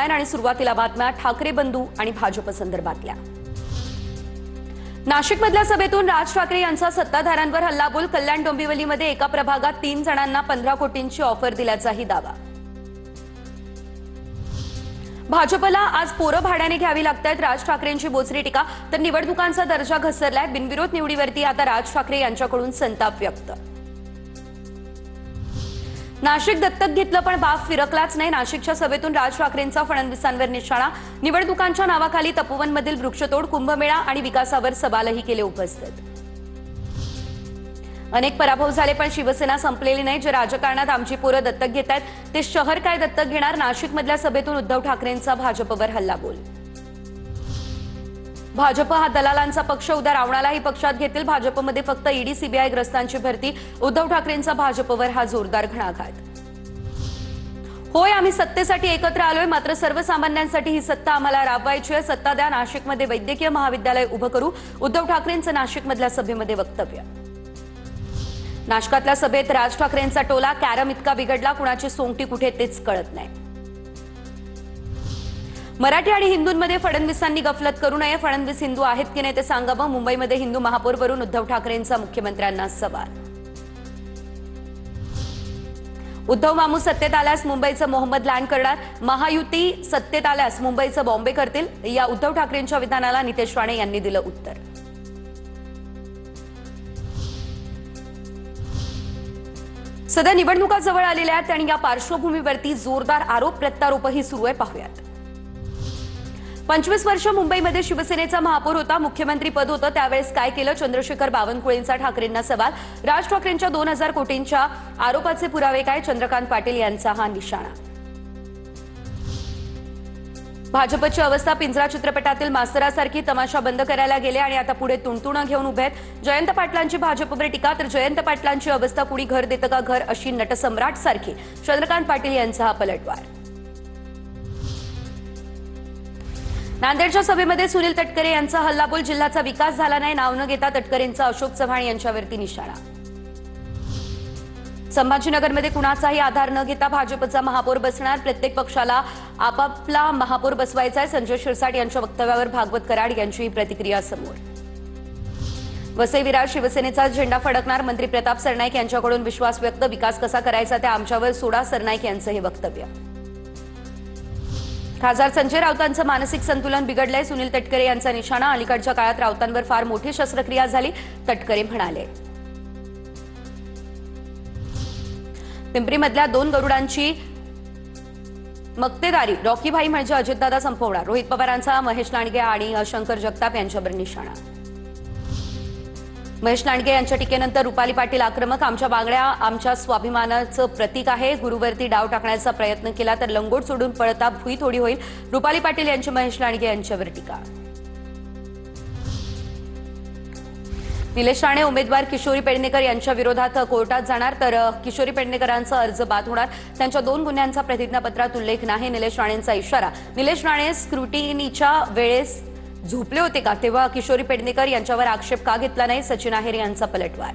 आणि सुरुवातीला बातम्या ठाकरे बंधू आणि भाजप संदर्भातल्या। नाशिकमधल्या सभेतून राज ठाकरे यांचा सत्ताधाऱ्यांवर हल्लाबोल। कल्याण डोंबिवलीमध्ये एका प्रभागात 3 जणांना 15 कोटींची ऑफर दिल्याचाही दावा। भाजपला आज पोरं भाड्याने घ्यावी लागतात, राज ठाकरेंची बोचरी टीका। तर निवडणुकांचा दर्जा घसरलाय, बिनविरोध निवडीवरती आता राज ठाकरे यांच्याकडून संताप व्यक्त। नाशिक दत्तक घेतलं पण बाप फिरकलाच नाही। नाशिकच्या सभेतून राज ठाकरेंचा फडणवीसांवर निशाणा। निवडणुकांच्या नावाखाली तपोवनमधील वृक्षतोड, कुंभमेळा आणि विकासावर सवालही केले उपस्थित। अनेक पराभव झाले पण शिवसेना संपलेली नाही। जे राजकारणात आमची पोरं दत्तक घेत आहेत ते शहर काय दत्तक घेणार? नाशिकमधल्या सभेतून उद्धव ठाकरेंचा भाजपवर हल्लाबोल। भाजप हा दलालांचा पक्ष, उद्या रावणालाही पक्षात घेतील। भाजपमध्ये फक्त ईडी सीबीआय ग्रस्तांची भरती। उद्धव ठाकरेंचा भाजपवर हा जोरदार घणाघात। होय, आम्ही सत्तेसाठी एकत्र आलोय, मात्र सर्वसामान्यांसाठी ही सत्ता आम्हाला राबवायची आहे। सत्ता द्या, नाशिकमध्ये वैद्यकीय महाविद्यालय उभं करू। उद्धव ठाकरेंचं नाशिकमधल्या सभेमध्ये वक्तव्य। नाशिकातल्या सभेत राज ठाकरेंचा टोला। कॅरम इतका बिघडला, कुणाची सोंगटी कुठे तेच कळत नाही। मराठी आणि हिंदूंमध्ये फडणवीसांनी गफलत करू नये। फडणवीस हिंदू आहेत की नाही ते सांगावं। मुंबईमध्ये हिंदू महापौरवरून उद्धव ठाकरेंचा मुख्यमंत्र्यांना सवाल। उद्धव मामू सत्तेत आल्यास मुंबईचं मोहम्मद लँड करणार। महायुती सत्तेत आल्यास मुंबईचं बॉम्बे करतील। या उद्धव ठाकरेंच्या विधानाला नितेश राणे यांनी दिलं उत्तर। सध्या निवडणुका जवळ आलेल्या आहेत आणि या पार्श्वभूमीवरती जोरदार आरोप प्रत्यारोपही सुरू आहे, पाहूयात। 25 वर्ष मुंबईमध्ये शिवसेनेचा महापौर होता, मुख्यमंत्री पद होतं, त्यावेळेस काय केलं? चंद्रशेखर बावनकुळेंचा ठाकरेंना सवाल। राज ठाकरेंच्या 2000 कोटींच्या आरोपाचे पुरावे काय? चंद्रकांत पाटील यांचा हा निशाणा। भाजपची अवस्था पिंजरा चित्रपटातील मास्तरासारखी, तमाशा बंद करायला गेले आणि आता पुढे तुणतुणं घेऊन उभे आहेत। जयंत पाटलांची भाजपवर टीका। तर जयंत पाटलांची अवस्था कुणी घर देतं का घर, अशी नटसम्राट सारखी चंद्रकांत पाटील यांचा हा पलटवार। नांदेडच्या सभेमध्ये सुनील तटकरे यांचा हल्लाबोल। जिल्ह्याचा विकास झाला नाही, नाव न घेता तटकरेंचा अशोक चव्हाण यांच्यावरती निशाणा। संभाजीनगरमध्ये कुणाचाही आधार न घेता भाजपचा महापौर बसणार। प्रत्येक पक्षाला आपापला महापौर बसवायचा आहे। संजय शिरसाट यांच्या वक्तव्यावर भागवत कराड यांची प्रतिक्रिया समोर। वसई विरार शिवसेनेचा झेंडा फडकणार। मंत्री प्रताप सरनाईक यांच्याकडून विश्वास व्यक्त। विकास कसा करायचा ते आमच्यावर सोडा, सरनाईक यांचं हे वक्तव्य। खासदार संजय राऊतांचं मानसिक संतुलन बिघडलंय, सुनील तटकरे यांचा निशाणा। अलीकडच्या काळात राऊतांवर फार मोठी शस्त्रक्रिया झाली, तटकरे म्हणाले। पिंपरीमधल्या 2 गरुडांची मक्तेदारी रॉकी भाई म्हणजे अजितदादा संपवणार। रोहित पवारांचा महेश लांडगे आणि शंकर जगताप यांच्यावर निशाणा। महेश लांडगे यांच्या टीकेनंतर रुपाली पाटील आक्रमक। आमच्या बांगड्या आमच्या स्वाभिमानाचं प्रतीक आहे। गुरुवरती डाव टाकण्याचा प्रयत्न केला तर लंगोट सोडून पळता भुई थोडी होईल। रुपाली पाटील यांची महेश लांडगे यांच्यावर टीका। निलेश राणे उमेदवार किशोरी पेडणेकर यांच्या विरोधात कोर्टात जाणार, तर किशोरी पेडणेकरांचा अर्ज बाद होणार। त्यांच्या 2 गुन्ह्यांचा प्रतिज्ञापत्रात उल्लेख नाही, निलेश राणेंचा इशारा। निलेश राणे स्क्रुटिनीच्या वेळेस झोपले होते का? तेव्हा किशोरी पेडणेकर यांच्यावर आक्षेप का घेतला नाही? सचिन आहेर यांचा पलटवार।